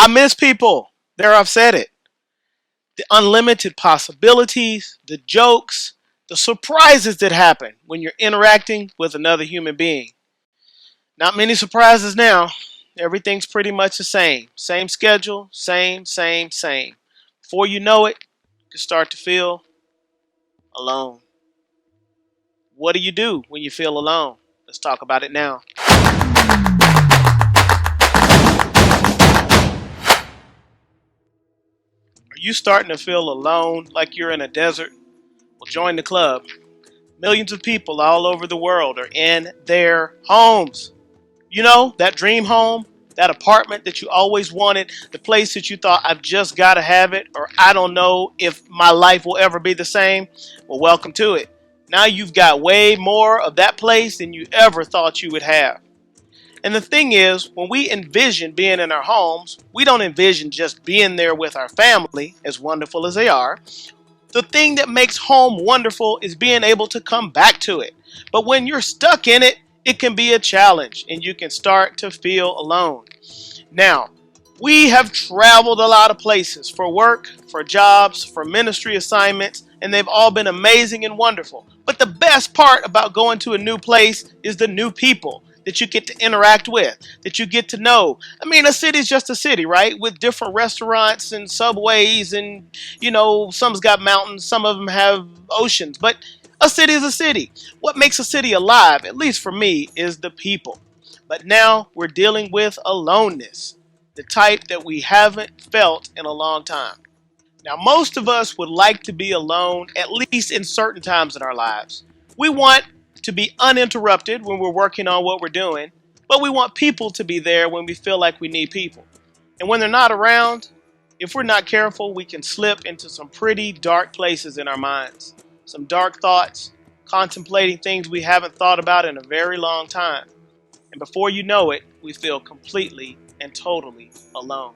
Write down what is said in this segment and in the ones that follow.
I miss people. There, I've said it. The unlimited possibilities, the jokes, the surprises that happen when you're interacting with another human being. Not many surprises now. Everything's pretty much the same. Same schedule, same. Before you know it, you start to feel alone. What do you do when you feel alone? Let's talk about it now. Are you starting to feel alone like you're in a desert? Well, join the club. Millions of people all over the world are in their homes. You know, that dream home, that apartment that you always wanted, the place that you thought, I've just got to have it, or I don't know if my life will ever be the same. Well, welcome to it. Now you've got way more of that place than you ever thought you would have. And the thing is, when we envision being in our homes, we don't envision just being there with our family, as wonderful as they are. The thing that makes home wonderful is being able to come back to it. But when you're stuck in it, it can be a challenge and you can start to feel alone. Now, we have traveled a lot of places for work, for jobs, for ministry assignments, and they've all been amazing and wonderful. But the best part about going to a new place is the new people that you get to interact with, that you get to know. I mean, a city is just a city, right? With different restaurants and subways and, some's got mountains, some of them have oceans, but a city is a city. What makes a city alive, at least for me, is the people. But now we're dealing with aloneness, the type that we haven't felt in a long time. Now, most of us would like to be alone, at least in certain times in our lives. We want to be uninterrupted when we're working on what we're doing, but we want people to be there when we feel like we need people. And when they're not around, if we're not careful, we can slip into some pretty dark places in our minds. Some dark thoughts, contemplating things we haven't thought about in a very long time. And before you know it, we feel completely and totally alone.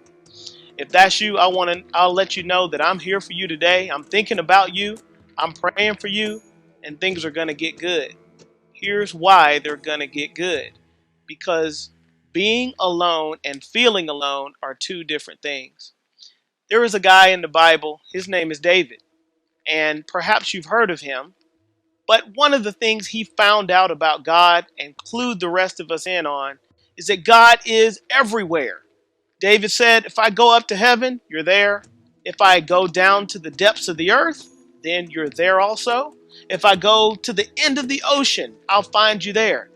If that's you, I'll let you know that I'm here for you today. I'm thinking about you. I'm praying for you, and things are going to get good. Here's why they're going to get good. Because being alone and feeling alone are two different things. There is a guy in the Bible, his name is David, and perhaps you've heard of him. But one of the things he found out about God and clued the rest of us in on is that God is everywhere. David said, if I go up to heaven, you're there. If I go down to the depths of the earth, then you're there also. If I go to the end of the ocean, I'll find you there.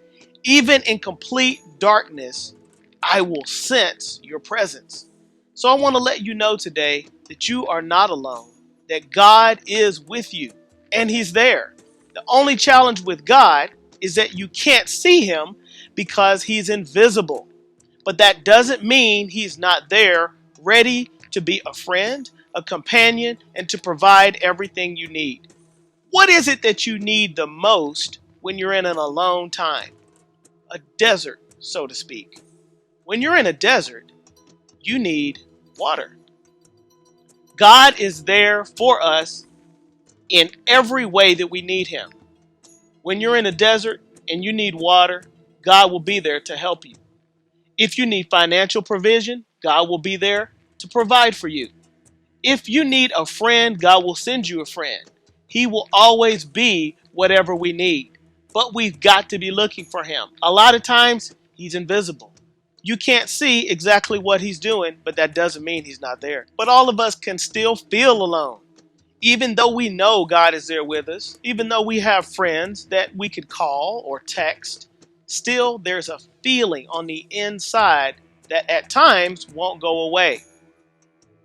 Even in complete darkness, I will sense your presence. So I want to let you know today that you are not alone, that God is with you, and He's there. The only challenge with God is that you can't see Him because He's invisible. But that doesn't mean He's not there, ready to be a friend, a companion, and to provide everything you need. What is it that you need the most when you're in an alone time? A desert, so to speak. When you're in a desert, you need water. God is there for us in every way that we need Him. When you're in a desert and you need water, God will be there to help you. If you need financial provision, God will be there to provide for you. If you need a friend, God will send you a friend. He will always be whatever we need. But we've got to be looking for Him. A lot of times, He's invisible. You can't see exactly what He's doing, but that doesn't mean He's not there. But all of us can still feel alone. Even though we know God is there with us, even though we have friends that we could call or text, still there's a feeling on the inside that at times won't go away.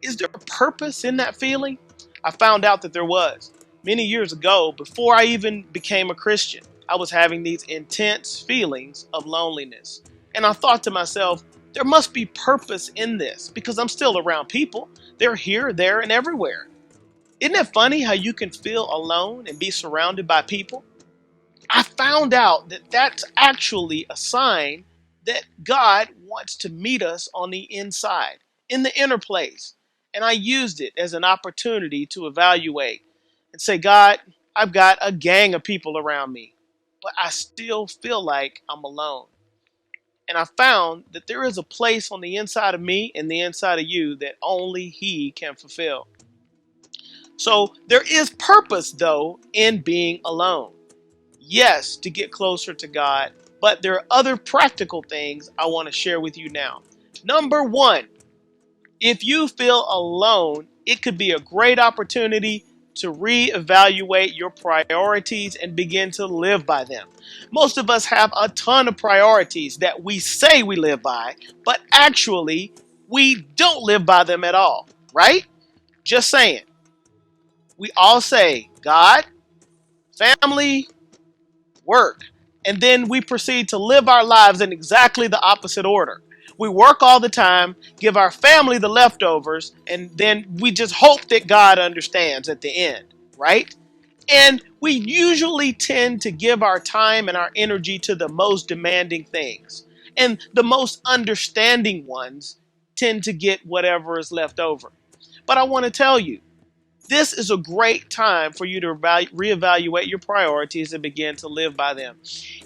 Is there a purpose in that feeling? I found out that there was. Many years ago, before I even became a Christian, I was having these intense feelings of loneliness. And I thought to myself, there must be purpose in this because I'm still around people. They're here, there, and everywhere. Isn't it funny how you can feel alone and be surrounded by people? I found out that that's actually a sign that God wants to meet us on the inside, in the inner place. And I used it as an opportunity to evaluate and say, God, I've got a gang of people around me, but I still feel like I'm alone. And I found that there is a place on the inside of me and the inside of you that only He can fulfill. So there is purpose, though, in being alone. Yes, to get closer to God, but there are other practical things I want to share with you now. Number one, if you feel alone, it could be a great opportunity to reevaluate your priorities and begin to live by them. Most of us have a ton of priorities that we say we live by, but actually we don't live by them at all, right? Just saying. We all say God, family, work, and then we proceed to live our lives in exactly the opposite order. We work all the time, give our family the leftovers, and then we just hope that God understands at the end, right? And we usually tend to give our time and our energy to the most demanding things. And the most understanding ones tend to get whatever is left over. But I want to tell you, this is a great time for you to reevaluate your priorities and begin to live by them.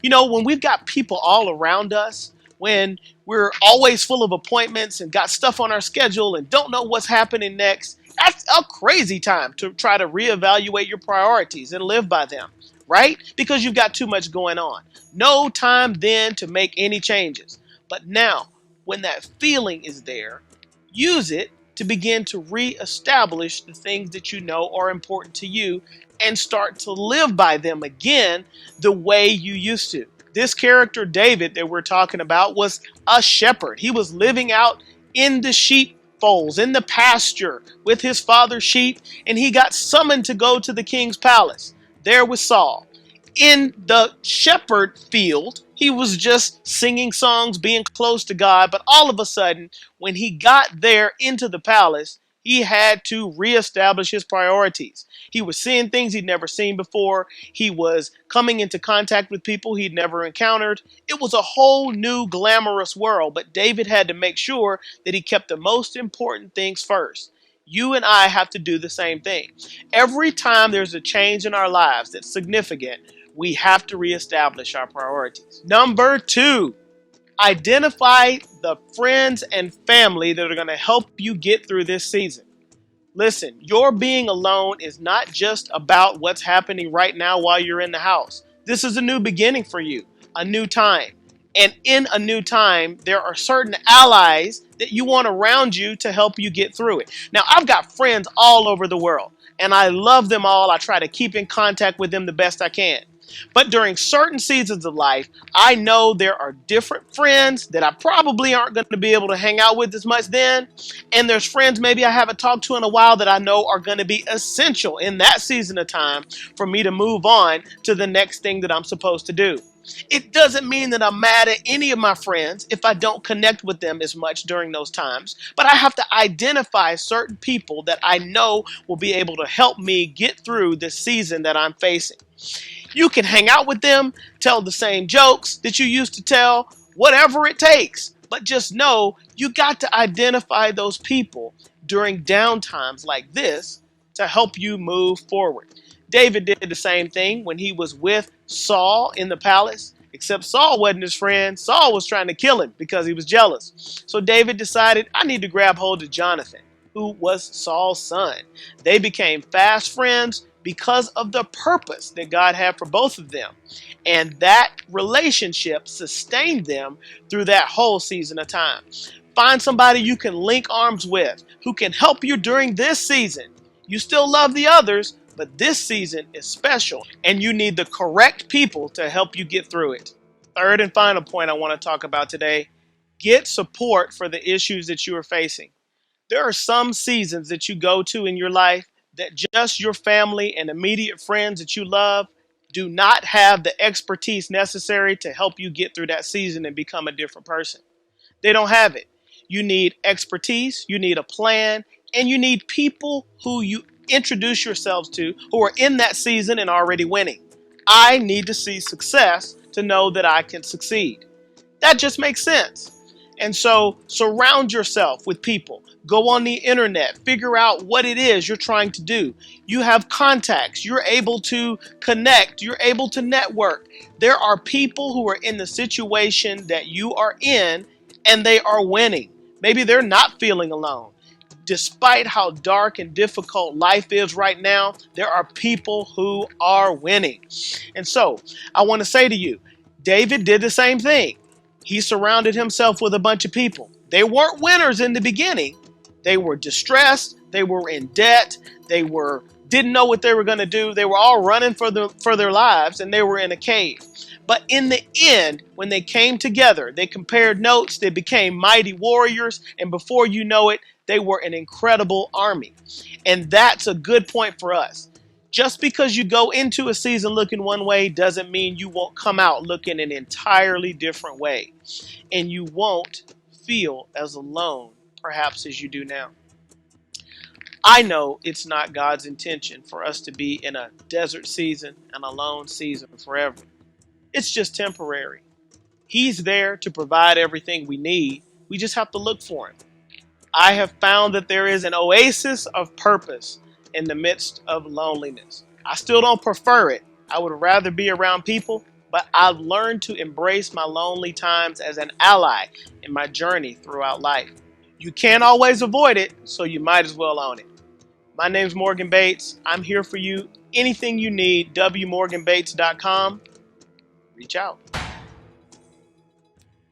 You know, when we've got people all around us, when we're always full of appointments and got stuff on our schedule and don't know what's happening next, that's a crazy time to try to reevaluate your priorities and live by them, right? Because you've got too much going on. No time then to make any changes. But now, when that feeling is there, use it to begin to reestablish the things that you know are important to you and start to live by them again the way you used to. This character, David, that we're talking about, was a shepherd. He was living out in the sheepfolds, in the pasture with his father's sheep, and he got summoned to go to the king's palace. There was Saul. In the shepherd field, he was just singing songs, being close to God. But all of a sudden, when he got there into the palace, he had to reestablish his priorities. He was seeing things he'd never seen before. He was coming into contact with people he'd never encountered. It was a whole new glamorous world, but David had to make sure that he kept the most important things first. You and I have to do the same thing. Every time there's a change in our lives that's significant, we have to reestablish our priorities. Number two, identify the friends and family that are going to help you get through this season. Listen, your being alone is not just about what's happening right now while you're in the house. This is a new beginning for you, a new time. And in a new time, there are certain allies that you want around you to help you get through it. Now, I've got friends all over the world, and I love them all. I try to keep in contact with them the best I can. But during certain seasons of life, I know there are different friends that I probably aren't going to be able to hang out with as much then. And there's friends maybe I haven't talked to in a while that I know are going to be essential in that season of time for me to move on to the next thing that I'm supposed to do. It doesn't mean that I'm mad at any of my friends if I don't connect with them as much during those times, but I have to identify certain people that I know will be able to help me get through the season that I'm facing. You can hang out with them, tell the same jokes that you used to tell, whatever it takes. But just know you got to identify those people during downtimes like this to help you move forward. David did the same thing when he was with Saul in the palace, except Saul wasn't his friend. Saul was trying to kill him because he was jealous. So David decided, I need to grab hold of Jonathan, who was Saul's son. They became fast friends because of the purpose that God had for both of them. And that relationship sustained them through that whole season of time. Find somebody you can link arms with who can help you during this season. You still love the others, but this season is special and you need the correct people to help you get through it. Third and final point I want to talk about today, get support for the issues that you are facing. There are some seasons that you go to in your life that just your family and immediate friends that you love do not have the expertise necessary to help you get through that season and become a different person. They don't have it. You need expertise, you need a plan, and you need people who you introduce yourselves to who are in that season and already winning. I need to see success to know that I can succeed. That just makes sense. And so surround yourself with people. Go on the internet, figure out what it is you're trying to do. You have contacts, you're able to connect, you're able to network. There are people who are in the situation that you are in and they are winning. Maybe they're not feeling alone. Despite how dark and difficult life is right now, there are people who are winning. And so I want to say to you, David did the same thing. He surrounded himself with a bunch of people. They weren't winners in the beginning. They were distressed. They were in debt. They didn't know what they were going to do. They were all running for their lives, and they were in a cave. But in the end, when they came together, they compared notes, they became mighty warriors, and before you know it, they were an incredible army. And that's a good point for us. Just because you go into a season looking one way doesn't mean you won't come out looking an entirely different way. And you won't feel as alone, perhaps, as you do now. I know it's not God's intention for us to be in a desert season and a lone season forever. It's just temporary. He's there to provide everything we need. We just have to look for him. I have found that there is an oasis of purpose in the midst of loneliness. I still don't prefer it. I would rather be around people, but I've learned to embrace my lonely times as an ally in my journey throughout life. You can't always avoid it, so you might as well own it. My name's Morgan Bates. I'm here for you. Anything you need, wmorganbates.com. Reach out.